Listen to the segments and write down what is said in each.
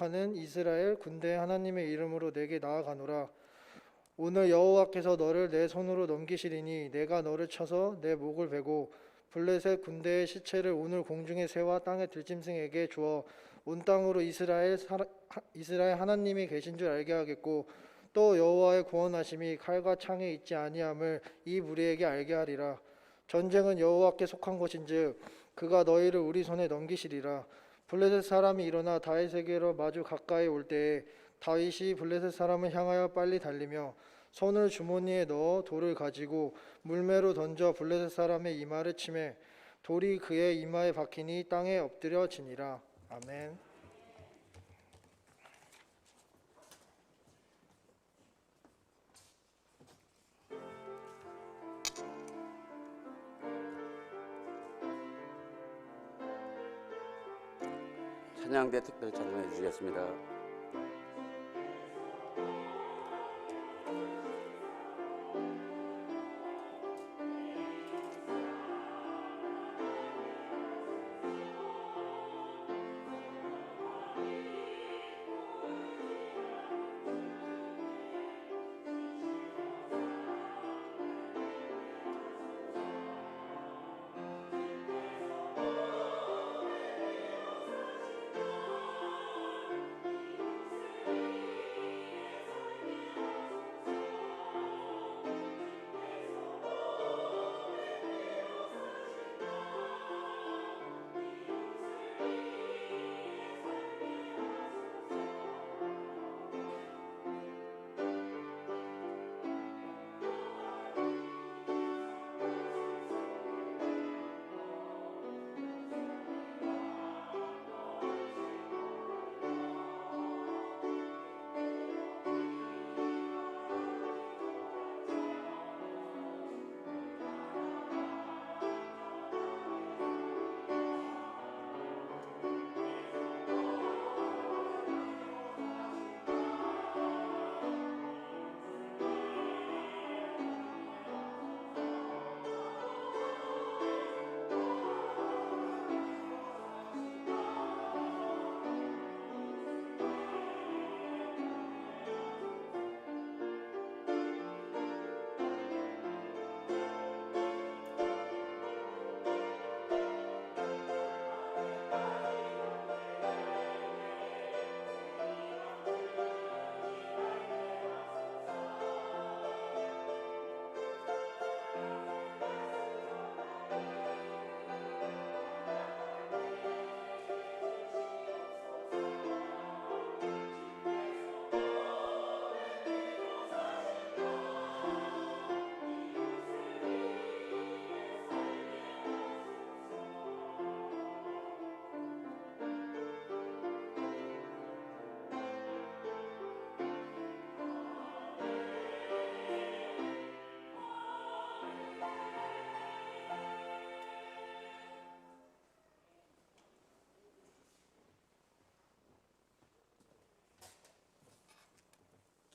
하는 이스라엘 군대 하나님의 이름으로 내게 나아가노라. 오늘 여호와께서 너를 내 손으로 넘기시리니 내가 너를 쳐서 내 목을 베고 블레셋 군대의 시체를 오늘 공중의 새와 땅의 들짐승에게 주어 온 땅으로 이스라엘 하나님이 계신 줄 알게 하겠고 또 여호와의 구원하심이 칼과 창에 있지 아니함을 이 무리에게 알게 하리라. 전쟁은 여호와께 속한 것인즉 그가 너희를 우리 손에 넘기시리라. 블레셋 사람이 일어나 다윗에게로 마주 가까이 올 때에 다윗이 블레셋 사람을 향하여 빨리 달리며 손을 주머니에 넣어 돌을 가지고 물매로 던져 블레셋 사람의 이마를 치매 돌이 그의 이마에 박히니 땅에 엎드려 지니라. 아멘. 찬양대 특별 찬송해 주시겠습니다.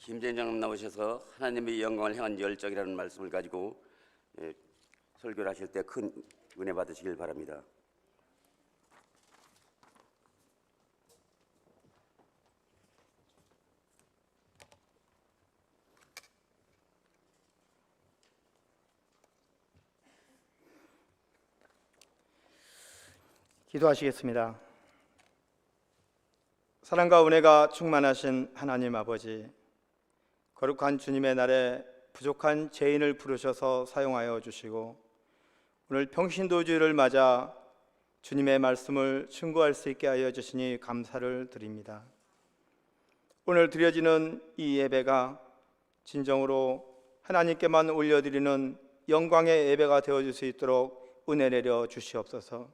김재정 나오셔서 하나님의 영광을 향한 열정이라는 말씀을 가지고 설교를 하실 때 큰 은혜 받으시길 바랍니다. 기도하시겠습니다. 사랑과 은혜가 충만하신 하나님 아버지, 거룩한 주님의 날에 부족한 죄인을 부르셔서 사용하여 주시고 오늘 평신도주의를 맞아 주님의 말씀을 충고할 수 있게 하여 주시니 감사를 드립니다. 오늘 드려지는 이 예배가 진정으로 하나님께만 올려드리는 영광의 예배가 되어줄 수 있도록 은혜 내려 주시옵소서.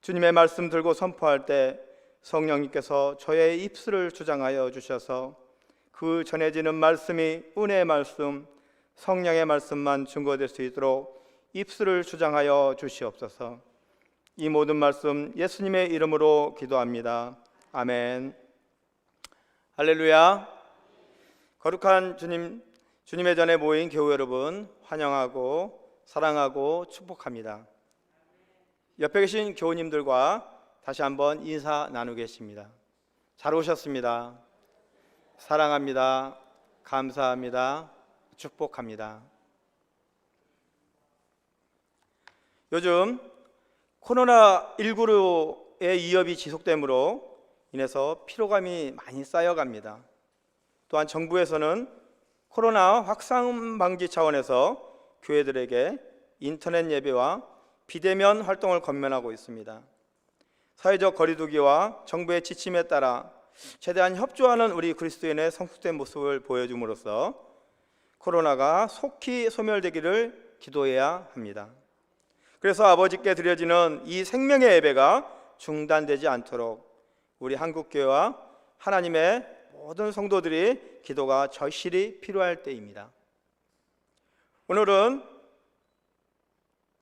주님의 말씀 들고 선포할 때 성령님께서 저의 입술을 주장하여 주셔서 그 전해지는 말씀이 은혜의 말씀, 성령의 말씀만 증거될 수 있도록 입술을 주장하여 주시옵소서. 이 모든 말씀 예수님의 이름으로 기도합니다. 아멘. 할렐루야. 거룩한 주님의 전에 모인 교회 여러분 환영하고 사랑하고 축복합니다. 옆에 계신 교우님들과 다시 한번 인사 나누겠습니다. 잘 오셨습니다. 사랑합니다. 감사합니다. 축복합니다. 요즘 코로나19의 위협이 지속되므로 인해서 피로감이 많이 쌓여갑니다. 또한 정부에서는 코로나 확산 방지 차원에서 교회들에게 인터넷 예배와 비대면 활동을 권면하고 있습니다. 사회적 거리두기와 정부의 지침에 따라 최대한 협조하는 우리 그리스도인의 성숙된 모습을 보여줌으로써 코로나가 속히 소멸되기를 기도해야 합니다. 그래서 아버지께 드려지는 이 생명의 예배가 중단되지 않도록 우리 한국교회와 하나님의 모든 성도들이 기도가 절실히 필요할 때입니다. 오늘은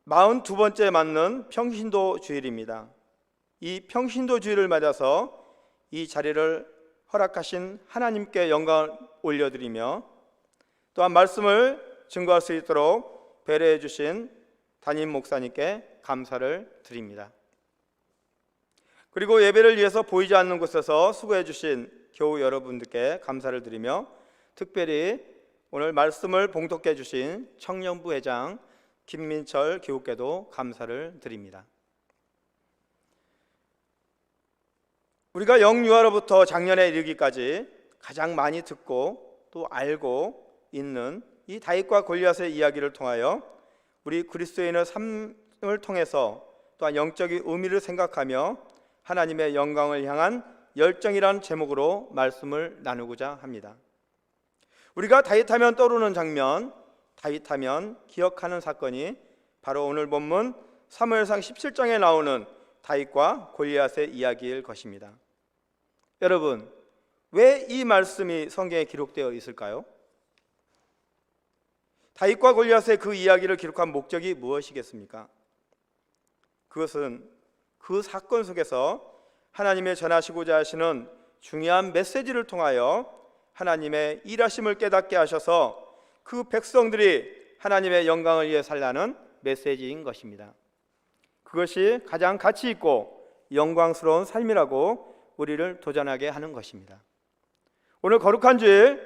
42번째 맞는 평신도 주일입니다. 이 평신도 주일을 맞아서 이 자리를 허락하신 하나님께 영광을 올려드리며 또한 말씀을 증거할 수 있도록 배려해 주신 담임 목사님께 감사를 드립니다. 그리고 예배를 위해서 보이지 않는 곳에서 수고해 주신 교우 여러분들께 감사를 드리며 특별히 오늘 말씀을 봉독해 주신 청년부 회장 김민철 교우께도 감사를 드립니다. 우리가 영유아로부터 작년에 이르기까지 가장 많이 듣고 또 알고 있는 이 다윗과 골리앗의 이야기를 통하여 우리 그리스도인의 삶을 통해서 또한 영적인 의미를 생각하며 하나님의 영광을 향한 열정이라는 제목으로 말씀을 나누고자 합니다. 우리가 다윗하면 떠오르는 장면, 다윗하면 기억하는 사건이 바로 오늘 본문 사무엘상 17장에 나오는 다윗과 골리앗의 이야기일 것입니다. 여러분, 왜 이 말씀이 성경에 기록되어 있을까요? 다윗과 골리앗의 그 이야기를 기록한 목적이 무엇이겠습니까? 그것은 그 사건 속에서 하나님의 전하시고자 하시는 중요한 메시지를 통하여 하나님의 일하심을 깨닫게 하셔서 그 백성들이 하나님의 영광을 위해 살라는 메시지인 것입니다. 그것이 가장 가치 있고 영광스러운 삶이라고 우리를 도전하게 하는 것입니다. 오늘 거룩한 주일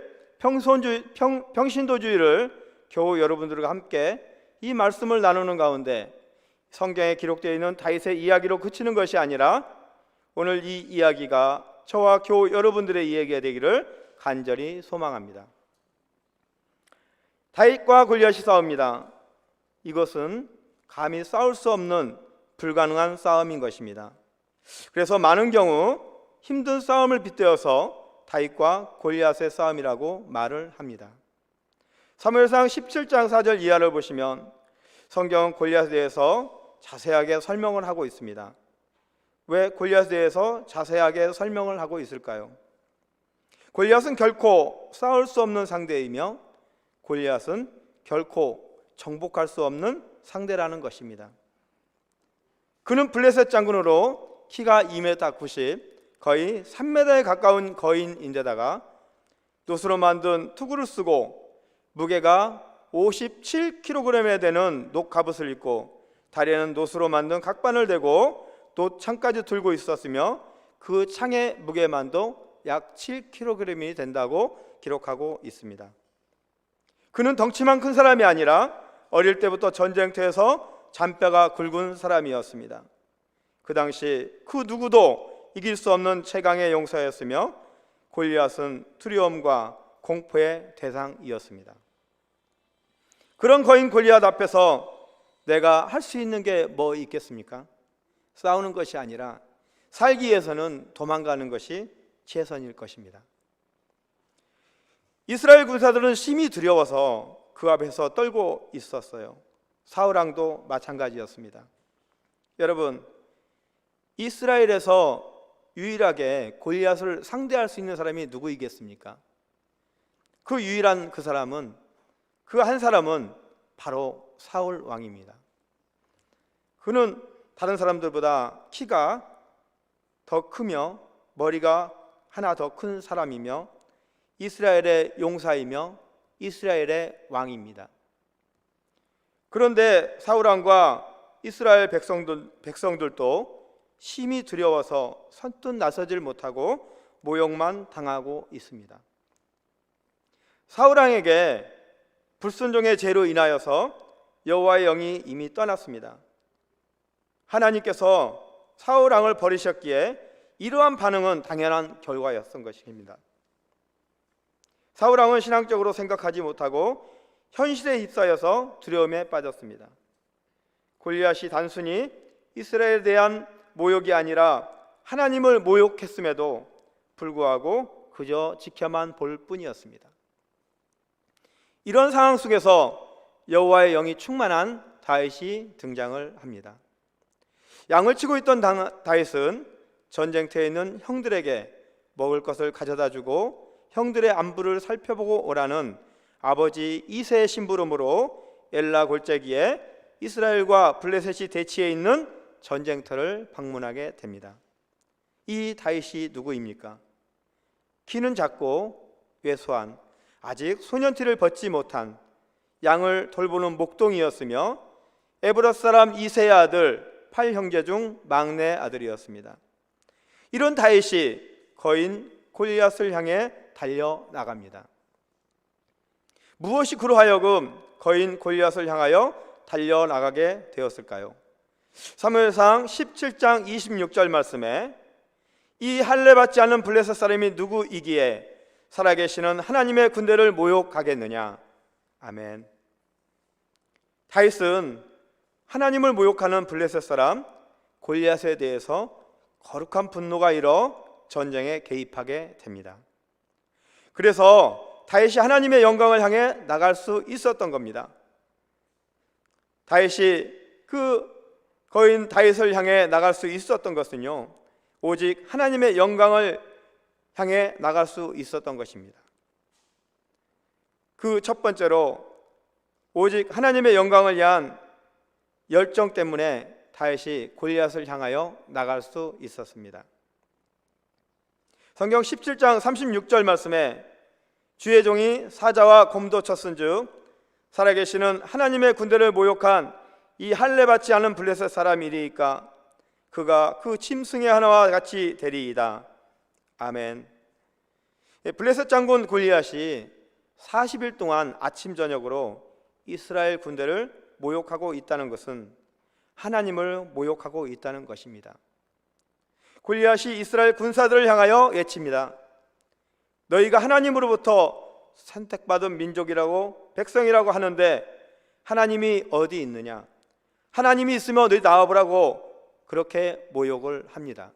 평신도주의를 겨우 여러분들과 함께 이 말씀을 나누는 가운데 성경에 기록되어 있는 다윗의 이야기로 그치는 것이 아니라 오늘 이 이야기가 저와 교우 여러분들의 이야기가 되기를 간절히 소망합니다. 다윗과 골리앗이 싸웁니다. 이것은 감히 싸울 수 없는 불가능한 싸움인 것입니다. 그래서 많은 경우 힘든 싸움을 빗대어서 다윗과 골리앗의 싸움이라고 말을 합니다. 사무엘상 17장 4절 이하를 보시면 성경은 골리앗에 대해서 자세하게 설명을 하고 있습니다. 왜 골리앗에 대해서 자세하게 설명을 하고 있을까요? 골리앗은 결코 싸울 수 없는 상대이며 골리앗은 결코 정복할 수 없는 상대라는 것입니다. 그는 블레셋 장군으로 키가 2m 90, 거의 3m에 가까운 거인인데다가 노스로 만든 투구를 쓰고 무게가 57kg에 되는 녹갑옷을 입고 다리에는 노스로 만든 각반을 대고 또 창까지 들고 있었으며 그 창의 무게만도 약 7kg이 된다고 기록하고 있습니다. 그는 덩치만 큰 사람이 아니라 어릴 때부터 전쟁터에서 잔뼈가 굵은 사람이었습니다. 그 당시 그 누구도 이길 수 없는 최강의 용사였으며 골리앗은 두려움과 공포의 대상이었습니다. 그런 거인 골리앗 앞에서 내가 할 수 있는 게 뭐 있겠습니까? 싸우는 것이 아니라 살기 위해서는 도망가는 것이 최선일 것입니다. 이스라엘 군사들은 심히 두려워서 그 앞에서 떨고 있었어요. 사울왕도 마찬가지였습니다. 여러분, 이스라엘에서 유일하게 골리앗을 상대할 수 있는 사람이 누구이겠습니까? 그 유일한 그 사람은, 그 한 사람은 바로 사울 왕입니다. 그는 다른 사람들보다 키가 더 크며 머리가 하나 더 큰 사람이며 이스라엘의 용사이며 이스라엘의 왕입니다. 그런데 사울 왕과 이스라엘 백성들도 심히 두려워서 선뜻 나서질 못하고 모욕만 당하고 있습니다. 사울 왕에게 불순종의 죄로 인하여서 여호와의 영이 이미 떠났습니다. 하나님께서 사울 왕을 버리셨기에 이러한 반응은 당연한 결과였던 것입니다. 사울 왕은 신앙적으로 생각하지 못하고 현실에 휩싸여서 두려움에 빠졌습니다. 골리앗이 단순히 이스라엘에 대한 모욕이 아니라 하나님을 모욕했음에도 불구하고 그저 지켜만 볼 뿐이었습니다. 이런 상황 속에서 여호와의 영이 충만한 다윗이 등장을 합니다. 양을 치고 있던 다윗은 전쟁터에 있는 형들에게 먹을 것을 가져다 주고 형들의 안부를 살펴보고 오라는 아버지 이새의 심부름으로 엘라 골짜기에 이스라엘과 블레셋이 대치해 있는 전쟁터를 방문하게 됩니다. 이 다윗이 누구입니까? 키는 작고 왜소한 아직 소년티를 벗지 못한 양을 돌보는 목동이었으며 에브라 사람 이새의 아들 8형제 중 막내 아들이었습니다. 이런 다윗이 거인 골리앗을 향해 달려나갑니다. 무엇이 그로 하여금 거인 골리앗을 향하여 달려나가게 되었을까요? 사무엘상 17장 26절 말씀에 이 할례 받지 않는 블레셋 사람이 누구이기에 살아계시는 하나님의 군대를 모욕하겠느냐. 아멘. 다윗은 하나님을 모욕하는 블레셋 사람 골리앗에 대해서 거룩한 분노가 일어 전쟁에 개입하게 됩니다. 그래서 다윗이 하나님의 영광을 향해 나갈 수 있었던 겁니다. 다윗이 그 거인 다윗을 향해 나갈 수 있었던 것은요, 오직 하나님의 영광을 향해 나갈 수 있었던 것입니다. 그 첫 번째로 오직 하나님의 영광을 위한 열정 때문에 다윗이 골리앗을 향하여 나갈 수 있었습니다. 성경 17장 36절 말씀에 주의 종이 사자와 곰도 쳤은즉 살아계시는 하나님의 군대를 모욕한 이 할례 받지 않은 블레셋 사람이리이까 그가 그 짐승의 하나와 같이 되리이다. 아멘. 블레셋 장군 골리앗이 40일 동안 아침 저녁으로 이스라엘 군대를 모욕하고 있다는 것은 하나님을 모욕하고 있다는 것입니다. 골리앗이 이스라엘 군사들을 향하여 외칩니다. 너희가 하나님으로부터 선택받은 민족이라고 백성이라고 하는데 하나님이 어디 있느냐? 하나님이 있으면 너희 나와보라고 그렇게 모욕을 합니다.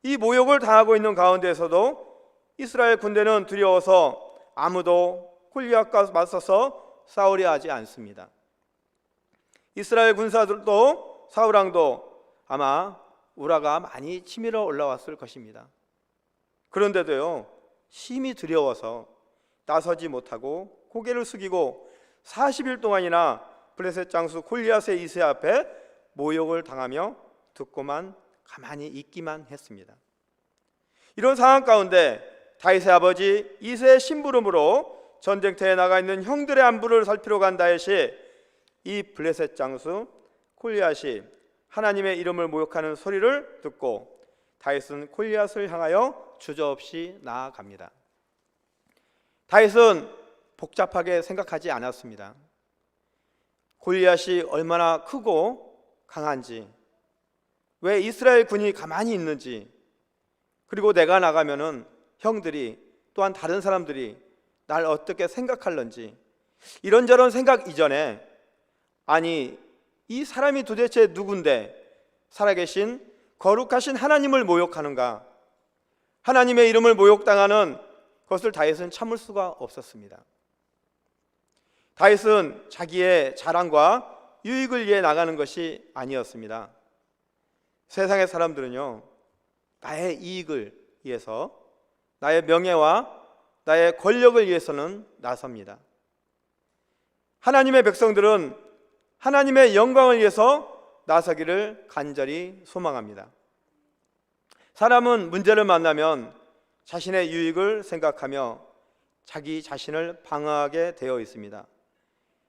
이 모욕을 당하고 있는 가운데에서도 이스라엘 군대는 두려워서 아무도 골리앗과 맞서서 싸우려 하지 않습니다. 이스라엘 군사들도 사울 왕도 아마 우라가 많이 치밀어 올라왔을 것입니다. 그런데도요, 심히 두려워서 나서지 못하고 고개를 숙이고 40일 동안이나 블레셋 장수 골리앗의 이새 앞에 모욕을 당하며 듣고만 가만히 있기만 했습니다. 이런 상황 가운데 다윗의 아버지 이새의 심부름으로 전쟁터에 나가 있는 형들의 안부를 살피러 간 다윗이 이 블레셋 장수 골리앗이 하나님의 이름을 모욕하는 소리를 듣고 다윗은 골리앗을 향하여 주저없이 나아갑니다. 다윗은 복잡하게 생각하지 않았습니다. 골리앗이 얼마나 크고 강한지, 왜 이스라엘 군이 가만히 있는지, 그리고 내가 나가면은 형들이 또한 다른 사람들이 날 어떻게 생각할런지 이런저런 생각 이전에 아니 이 사람이 도대체 누군데 살아계신 거룩하신 하나님을 모욕하는가, 하나님의 이름을 모욕당하는 것을 다윗은 참을 수가 없었습니다. 다윗은 자기의 자랑과 유익을 위해 나가는 것이 아니었습니다. 세상의 사람들은요, 나의 이익을 위해서, 나의 명예와 나의 권력을 위해서는 나섭니다. 하나님의 백성들은 하나님의 영광을 위해서 나서기를 간절히 소망합니다. 사람은 문제를 만나면 자신의 유익을 생각하며 자기 자신을 방어하게 되어 있습니다.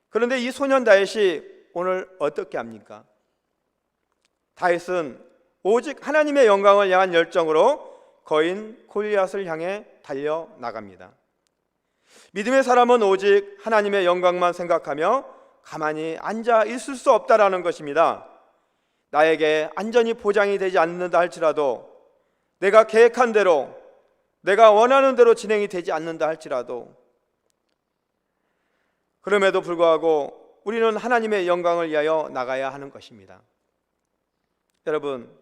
그런데 이 소년 다윗이 오늘 어떻게 합니까? 다윗은 오직 하나님의 영광을 향한 열정으로 거인 골리앗을 향해 달려 나갑니다. 믿음의 사람은 오직 하나님의 영광만 생각하며 가만히 앉아 있을 수 없다라는 것입니다. 나에게 안전이 보장이 되지 않는다 할지라도, 내가 계획한 대로, 내가 원하는 대로 진행이 되지 않는다 할지라도, 그럼에도 불구하고 우리는 하나님의 영광을 위하여 나가야 하는 것입니다. 여러분,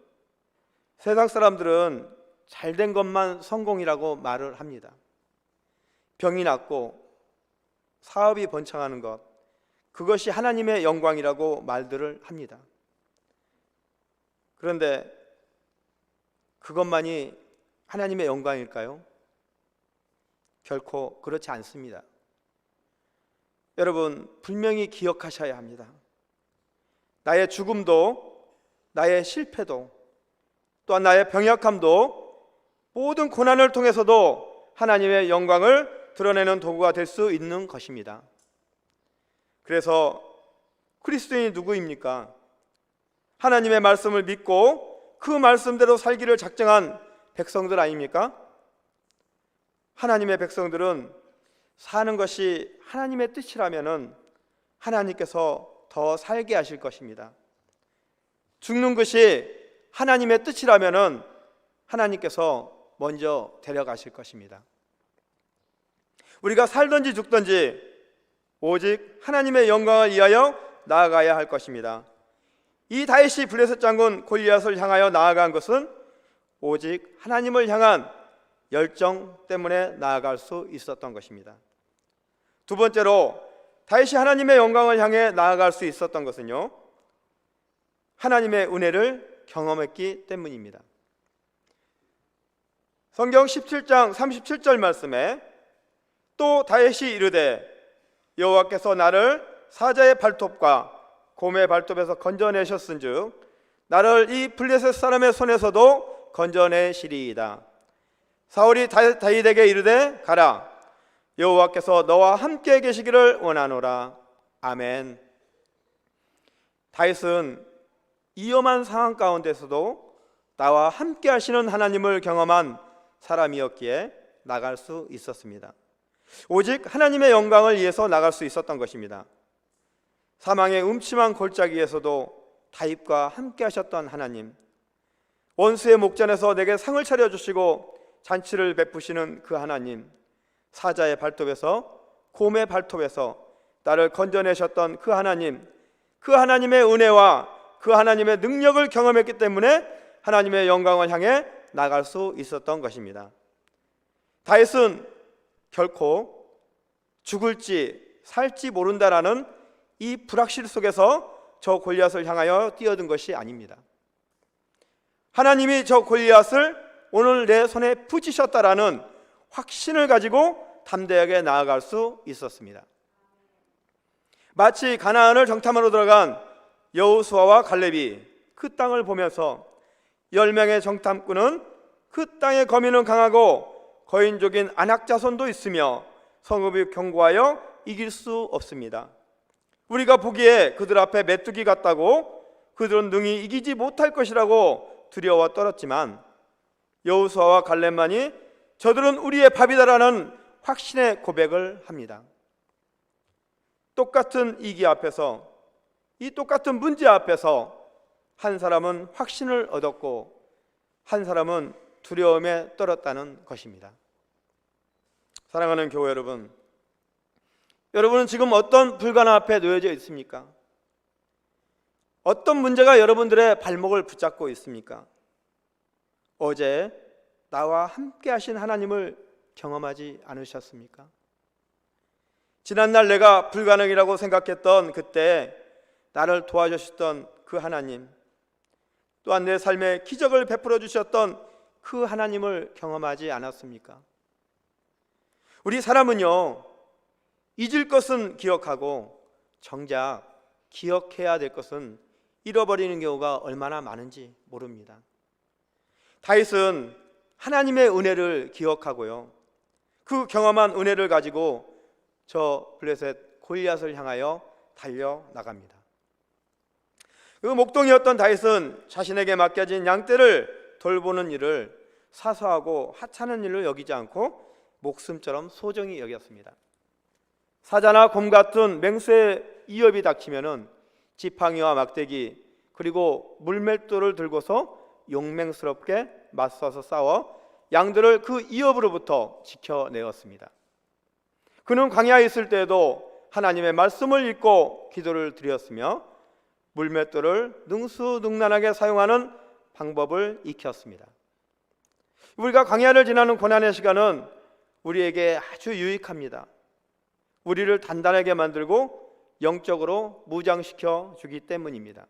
세상 사람들은 잘된 것만 성공이라고 말을 합니다. 병이 낫고 사업이 번창하는 것, 그것이 하나님의 영광이라고 말들을 합니다. 그런데 그것만이 하나님의 영광일까요? 결코 그렇지 않습니다. 여러분, 분명히 기억하셔야 합니다. 나의 죽음도, 나의 실패도, 또한 나의 병약함도 모든 고난을 통해서도 하나님의 영광을 드러내는 도구가 될 수 있는 것입니다. 그래서 그리스도인이 누구입니까? 하나님의 말씀을 믿고 그 말씀대로 살기를 작정한 백성들 아닙니까? 하나님의 백성들은 사는 것이 하나님의 뜻이라면은 하나님께서 더 살게 하실 것입니다. 죽는 것이 하나님의 뜻이라면은 하나님께서 먼저 데려가실 것입니다. 우리가 살든지 죽든지 오직 하나님의 영광을 위하여 나아가야 할 것입니다. 이 다윗이 블레셋 장군 골리앗을 향하여 나아간 것은 오직 하나님을 향한 열정 때문에 나아갈 수 있었던 것입니다. 두 번째로 다윗이 하나님의 영광을 향해 나아갈 수 있었던 것은요, 하나님의 은혜를 경험했기 때문입니다. 성경 17장 37절 말씀에 또 다윗이 이르되 여호와께서 나를 사자의 발톱과 곰의 발톱에서 건져내셨은즉 나를 이 블레셋 사람의 손에서도 건져내시리이다. 사울이 다윗에게 이르되 가라, 여호와께서 너와 함께 계시기를 원하노라. 아멘. 다윗은 위험한 상황 가운데서도 나와 함께 하시는 하나님을 경험한 사람이었기에 나갈 수 있었습니다. 오직 하나님의 영광을 위해서 나갈 수 있었던 것입니다. 사망의 음침한 골짜기에서도 다윗과 함께 하셨던 하나님, 원수의 목전에서 내게 상을 차려주시고 잔치를 베푸시는 그 하나님, 사자의 발톱에서 곰의 발톱에서 나를 건져내셨던 그 하나님, 그 하나님의 은혜와 그 하나님의 능력을 경험했기 때문에 하나님의 영광을 향해 나갈 수 있었던 것입니다. 다윗은 결코 죽을지 살지 모른다라는 이 불확실 속에서 저 골리앗을 향하여 뛰어든 것이 아닙니다. 하나님이 저 골리앗을 오늘 내 손에 붙이셨다라는 확신을 가지고 담대하게 나아갈 수 있었습니다. 마치 가나안을 정탐하러 들어간 여호수아와 갈렙이 그 땅을 보면서 10명의 정탐꾼은 그 땅의 거민은 강하고 거인족인 안악 자손도 있으며 성읍이 견고하여 이길 수 없습니다. 우리가 보기에 그들 앞에 메뚜기 같다고 그들은 능히 이기지 못할 것이라고 두려워 떨었지만 여호수아와 갈렙만이 저들은 우리의 밥이다라는 확신의 고백을 합니다. 똑같은 이기 앞에서, 이 똑같은 문제 앞에서 한 사람은 확신을 얻었고 한 사람은 두려움에 떨었다는 것입니다. 사랑하는 교회 여러분, 여러분은 지금 어떤 불가능 앞에 놓여져 있습니까? 어떤 문제가 여러분들의 발목을 붙잡고 있습니까? 어제 나와 함께 하신 하나님을 경험하지 않으셨습니까? 지난날 내가 불가능이라고 생각했던 그때 나를 도와주셨던 그 하나님, 또한 내 삶에 기적을 베풀어 주셨던 그 하나님을 경험하지 않았습니까? 우리 사람은요, 잊을 것은 기억하고 정작 기억해야 될 것은 잃어버리는 경우가 얼마나 많은지 모릅니다. 다윗은 하나님의 은혜를 기억하고요, 그 경험한 은혜를 가지고 저 블레셋 골리앗을 향하여 달려나갑니다. 그 목동이었던 다윗은 자신에게 맡겨진 양떼를 돌보는 일을 사소하고 하찮은 일로 여기지 않고 목숨처럼 소중히 여겼습니다. 사자나 곰 같은 맹수의 위협이 닥치면은 지팡이와 막대기 그리고 물맷돌을 들고서 용맹스럽게 맞서서 싸워 양들을 그 위협으로부터 지켜내었습니다. 그는 광야에 있을 때에도 하나님의 말씀을 읽고 기도를 드렸으며 물맷돌을 능수능란하게 사용하는 방법을 익혔습니다. 우리가 광야를 지나는 고난의 시간은 우리에게 아주 유익합니다. 우리를 단단하게 만들고 영적으로 무장시켜 주기 때문입니다.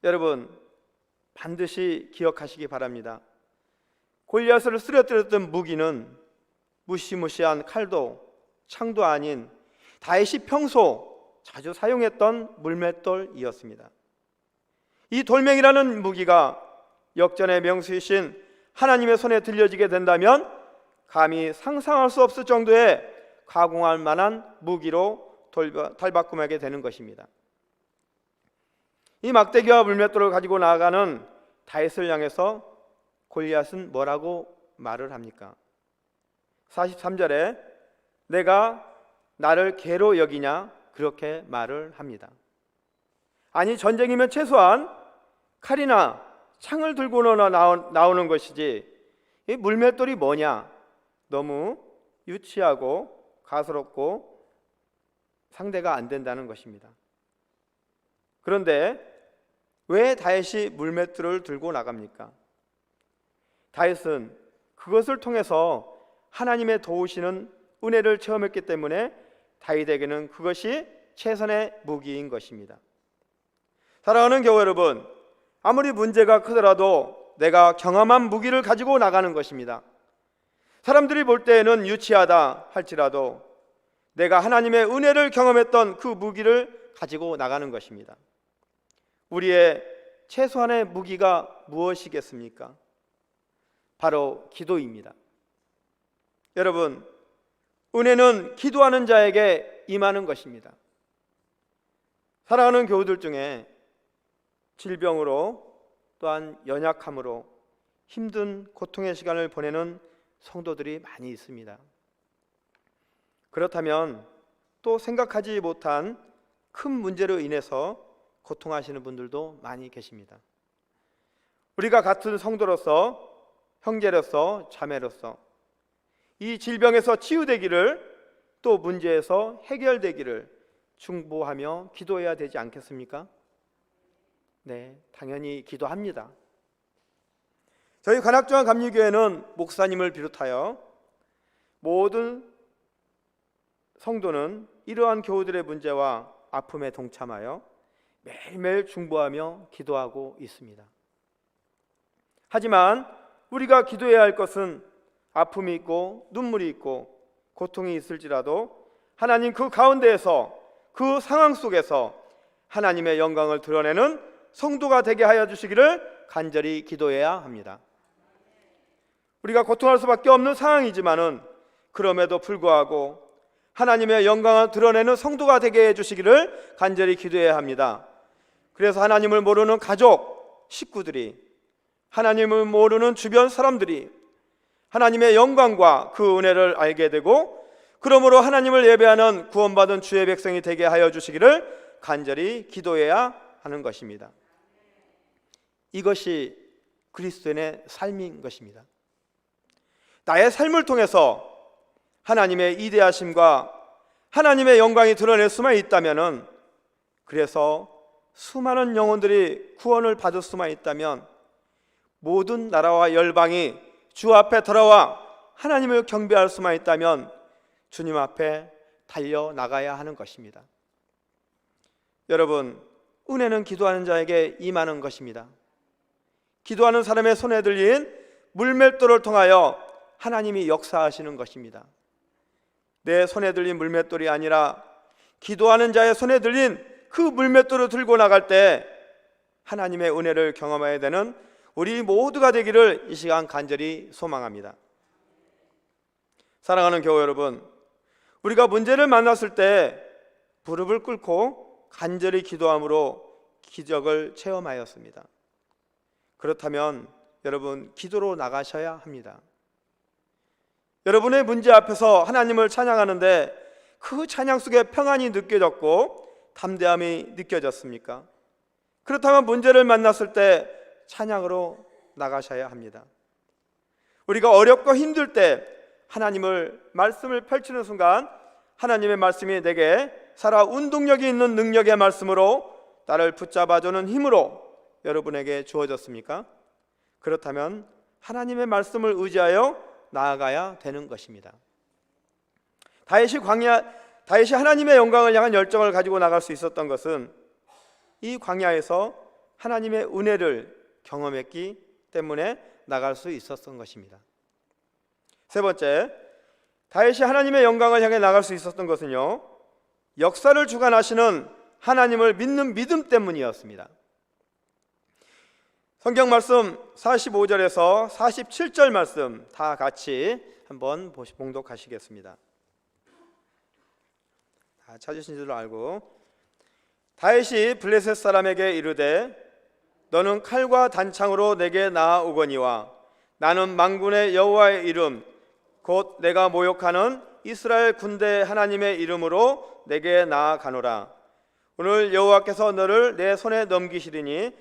여러분, 반드시 기억하시기 바랍니다. 골리앗을 쓰러뜨렸던 무기는 무시무시한 칼도 창도 아닌 다윗이 평소 자주 사용했던 물맷돌이었습니다. 이 돌멩이라는 무기가 역전의 명수이신 하나님의 손에 들려지게 된다면 감히 상상할 수 없을 정도의 가공할 만한 무기로 달바꿈하게 되는 것입니다. 이 막대기와 물맷돌을 가지고 나아가는 다윗을 향해서 골리앗은 뭐라고 말을 합니까? 43절에 내가 나를 개로 여기냐 그렇게 말을 합니다. 아니 전쟁이면 최소한 칼이나 창을 들고나 나오는 것이지 이 물맷돌이 뭐냐? 너무 유치하고 가소롭고 상대가 안 된다는 것입니다. 그런데 왜 다윗이 물맷돌을 들고 나갑니까? 다윗은 그것을 통해서 하나님의 도우시는 은혜를 체험했기 때문에 다윗에게는 그것이 최선의 무기인 것입니다. 사랑하는 교회 여러분, 아무리 문제가 크더라도 내가 경험한 무기를 가지고 나가는 것입니다. 사람들이 볼 때에는 유치하다 할지라도 내가 하나님의 은혜를 경험했던 그 무기를 가지고 나가는 것입니다. 우리의 최소한의 무기가 무엇이겠습니까? 바로 기도입니다. 여러분, 은혜는 기도하는 자에게 임하는 것입니다. 사랑하는 교우들 중에 질병으로 또한 연약함으로 힘든 고통의 시간을 보내는 성도들이 많이 있습니다. 그렇다면 또 생각하지 못한 큰 문제로 인해서 고통하시는 분들도 많이 계십니다. 우리가 같은 성도로서, 형제로서, 자매로서 이 질병에서 치유되기를, 또 문제에서 해결되기를 중보하며 기도해야 되지 않겠습니까? 네, 당연히 기도합니다. 저희 관악중앙 감리교회는 목사님을 비롯하여 모든 성도는 이러한 교우들의 문제와 아픔에 동참하여 매일매일 중보하며 기도하고 있습니다. 하지만 우리가 기도해야 할 것은 아픔이 있고 눈물이 있고 고통이 있을지라도 하나님 그 가운데에서, 그 상황 속에서 하나님의 영광을 드러내는 성도가 되게 하여 주시기를 간절히 기도해야 합니다. 우리가 고통할 수밖에 없는 상황이지만은 그럼에도 불구하고 하나님의 영광을 드러내는 성도가 되게 해주시기를 간절히 기도해야 합니다. 그래서 하나님을 모르는 가족, 식구들이, 하나님을 모르는 주변 사람들이 하나님의 영광과 그 은혜를 알게 되고, 그러므로 하나님을 예배하는 구원받은 주의 백성이 되게 하여 주시기를 간절히 기도해야 하는 것입니다. 이것이 그리스도인의 삶인 것입니다. 나의 삶을 통해서 하나님의 이대하심과 하나님의 영광이 드러낼 수만 있다면, 그래서 수많은 영혼들이 구원을 받을 수만 있다면 모든 나라와 열방이 주 앞에 돌아와 하나님을 경배할 수만 있다면 주님 앞에 달려나가야 하는 것입니다. 여러분, 은혜는 기도하는 자에게 임하는 것입니다. 기도하는 사람의 손에 들린 물맷돌을 통하여 하나님이 역사하시는 것입니다. 내 손에 들린 물맷돌이 아니라 기도하는 자의 손에 들린 그 물맷돌을 들고 나갈 때 하나님의 은혜를 경험해야 되는 우리 모두가 되기를 이 시간 간절히 소망합니다. 사랑하는 교회 여러분, 우리가 문제를 만났을 때 무릎을 꿇고 간절히 기도함으로 기적을 체험하였습니다. 그렇다면 여러분 기도로 나가셔야 합니다. 여러분의 문제 앞에서 하나님을 찬양하는데 그 찬양 속에 평안이 느껴졌고 담대함이 느껴졌습니까? 그렇다면 문제를 만났을 때 찬양으로 나가셔야 합니다. 우리가 어렵고 힘들 때 하나님을 말씀을 펼치는 순간 하나님의 말씀이 내게 살아 운동력이 있는 능력의 말씀으로 나를 붙잡아주는 힘으로 여러분에게 주어졌습니까? 그렇다면 하나님의 말씀을 의지하여 나아가야 되는 것입니다. 다윗이 하나님의 영광을 향한 열정을 가지고 나갈 수 있었던 것은 이 광야에서 하나님의 은혜를 경험했기 때문에 나갈 수 있었던 것입니다. 세 번째, 다윗이 하나님의 영광을 향해 나갈 수 있었던 것은요, 역사를 주관하시는 하나님을 믿는 믿음 때문이었습니다. 성경 말씀 45절에서 47절 말씀 다 같이 한번 봉독하시겠습니다. 다 찾으신 줄 알고. 다윗이 블레셋 사람에게 이르되 너는 칼과 단창으로 내게 나아오거니와 나는 만군의 여호와의 이름 곧 내가 모욕하는 이스라엘 군대 하나님의 이름으로 내게 나아가노라. 오늘 여호와께서 너를 내 손에 넘기시리니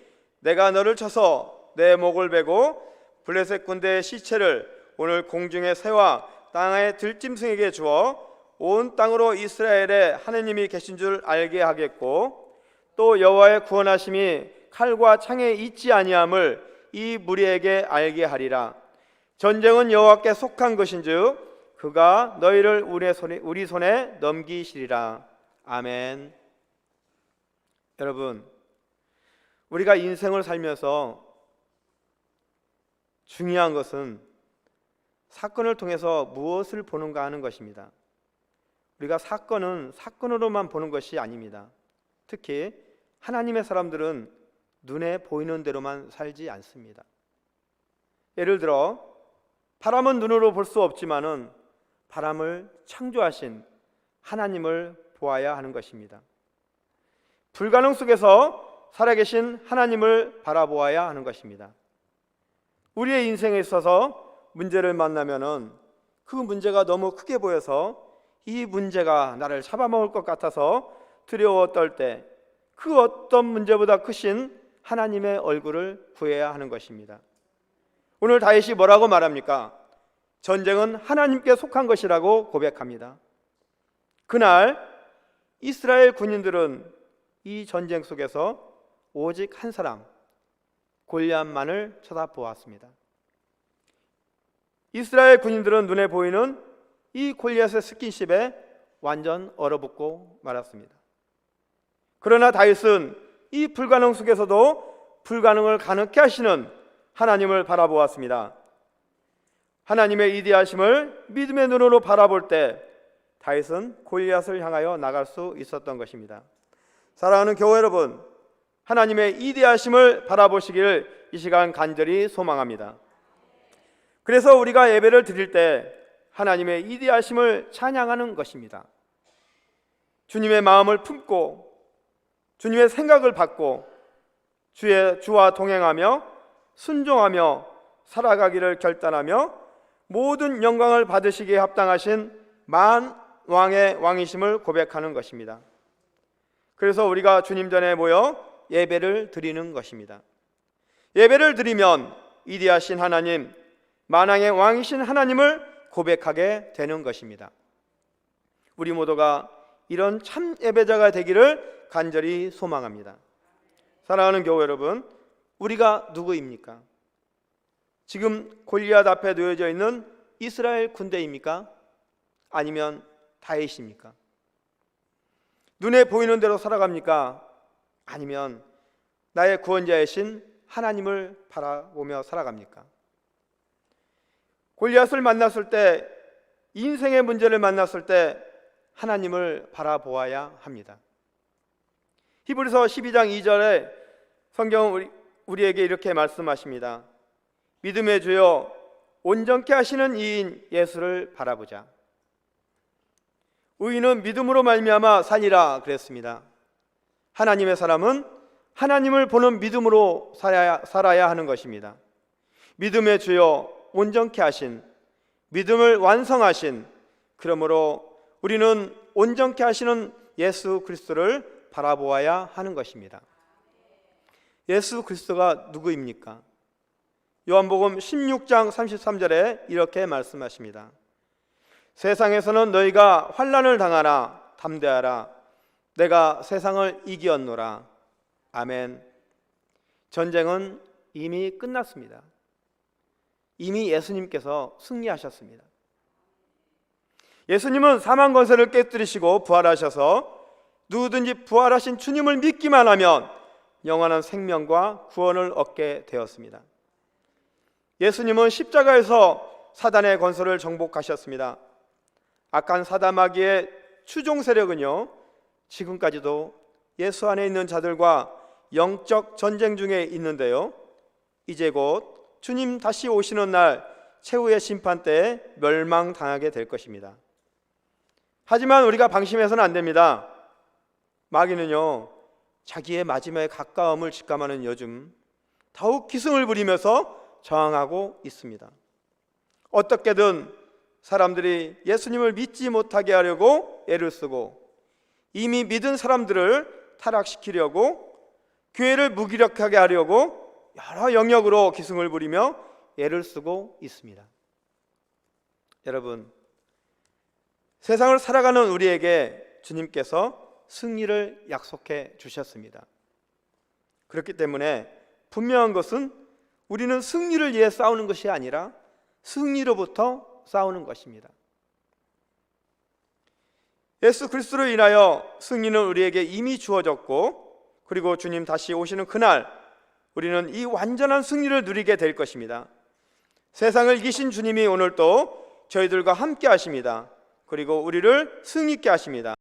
내가 너를 쳐서 내 목을 베고 블레셋 군대의 시체를 오늘 공중의 새와 땅의 들짐승에게 주어 온 땅으로 이스라엘에 하나님이 계신 줄 알게 하겠고 또 여호와의 구원하심이 칼과 창에 있지 아니함을 이 무리에게 알게 하리라. 전쟁은 여호와께 속한 것인즉 그가 너희를 우리 손에 넘기시리라. 아멘. 여러분, 우리가 인생을 살면서 중요한 것은 사건을 통해서 무엇을 보는가 하는 것입니다. 우리가 사건은 사건으로만 보는 것이 아닙니다. 특히 하나님의 사람들은 눈에 보이는 대로만 살지 않습니다. 예를 들어 바람은 눈으로 볼 수 없지만은 바람을 창조하신 하나님을 보아야 하는 것입니다. 불가능 속에서 살아계신 하나님을 바라보아야 하는 것입니다. 우리의 인생에 있어서 문제를 만나면은 그 문제가 너무 크게 보여서 이 문제가 나를 잡아먹을 것 같아서 두려워 떨 때 그 어떤 문제보다 크신 하나님의 얼굴을 구해야 하는 것입니다. 오늘 다윗이 뭐라고 말합니까? 전쟁은 하나님께 속한 것이라고 고백합니다. 그날 이스라엘 군인들은 이 전쟁 속에서 오직 한 사람 골리앗만을 쳐다보았습니다. 이스라엘 군인들은 눈에 보이는 이 골리앗의 스킨십에 완전 얼어붙고 말았습니다. 그러나 다윗은 이 불가능 속에서도 불가능을 가능케 하시는 하나님을 바라보았습니다. 하나님의 이대하심을 믿음의 눈으로 바라볼 때 다윗은 골리앗을 향하여 나갈 수 있었던 것입니다. 사랑하는 교회 여러분, 하나님의 이대하심을 바라보시기를 이 시간 간절히 소망합니다. 그래서 우리가 예배를 드릴 때 하나님의 이대하심을 찬양하는 것입니다. 주님의 마음을 품고 주님의 생각을 받고 주와 동행하며 순종하며 살아가기를 결단하며 모든 영광을 받으시기에 합당하신 만왕의 왕이심을 고백하는 것입니다. 그래서 우리가 주님 전에 모여 예배를 드리는 것입니다. 예배를 드리면 이대하신 하나님, 만왕의 왕이신 하나님을 고백하게 되는 것입니다. 우리 모두가 이런 참 예배자가 되기를 간절히 소망합니다. 사랑하는 교회 여러분, 우리가 누구입니까? 지금 골리앗 앞에 놓여져 있는 이스라엘 군대입니까? 아니면 다윗입니까? 눈에 보이는 대로 살아갑니까? 아니면 나의 구원자이신 하나님을 바라보며 살아갑니까? 골리앗을 만났을 때, 인생의 문제를 만났을 때 하나님을 바라보아야 합니다. 히브리서 12장 2절에 성경은 우리에게 이렇게 말씀하십니다. 믿음의 주여 온전케 하시는 이인 예수를 바라보자. 의인은 믿음으로 말미암아 살리라 그랬습니다. 하나님의 사람은 하나님을 보는 믿음으로 살아야 하는 것입니다. 믿음의 주여 온전케 하신, 믿음을 완성하신, 그러므로 우리는 온전케 하시는 예수 그리스도를 바라보아야 하는 것입니다. 예수 그리스도가 누구입니까? 요한복음 16장 33절에 이렇게 말씀하십니다. 세상에서는 너희가 환난을 당하나 담대하라, 내가 세상을 이기었노라. 아멘. 전쟁은 이미 끝났습니다. 이미 예수님께서 승리하셨습니다. 예수님은 사망 권세를 깨뜨리시고 부활하셔서 누구든지 부활하신 주님을 믿기만 하면 영원한 생명과 구원을 얻게 되었습니다. 예수님은 십자가에서 사단의 권세를 정복하셨습니다. 악한 사단 마귀의 추종 세력은요, 지금까지도 예수 안에 있는 자들과 영적 전쟁 중에 있는데요, 이제 곧 주님 다시 오시는 날 최후의 심판 때에 멸망당하게 될 것입니다. 하지만 우리가 방심해서는 안 됩니다. 마귀는요, 자기의 마지막에 가까움을 직감하는 요즘 더욱 기승을 부리면서 저항하고 있습니다. 어떻게든 사람들이 예수님을 믿지 못하게 하려고 애를 쓰고, 이미 믿은 사람들을 타락시키려고, 교회를 무기력하게 하려고 여러 영역으로 기승을 부리며 애를 쓰고 있습니다. 여러분, 세상을 살아가는 우리에게 주님께서 승리를 약속해 주셨습니다. 그렇기 때문에 분명한 것은 우리는 승리를 위해 싸우는 것이 아니라 승리로부터 싸우는 것입니다. 예수 그리스도로 인하여 승리는 우리에게 이미 주어졌고, 그리고 주님 다시 오시는 그날 우리는 이 완전한 승리를 누리게 될 것입니다. 세상을 이기신 주님이 오늘 또 저희들과 함께 하십니다. 그리고 우리를 승리있게 하십니다.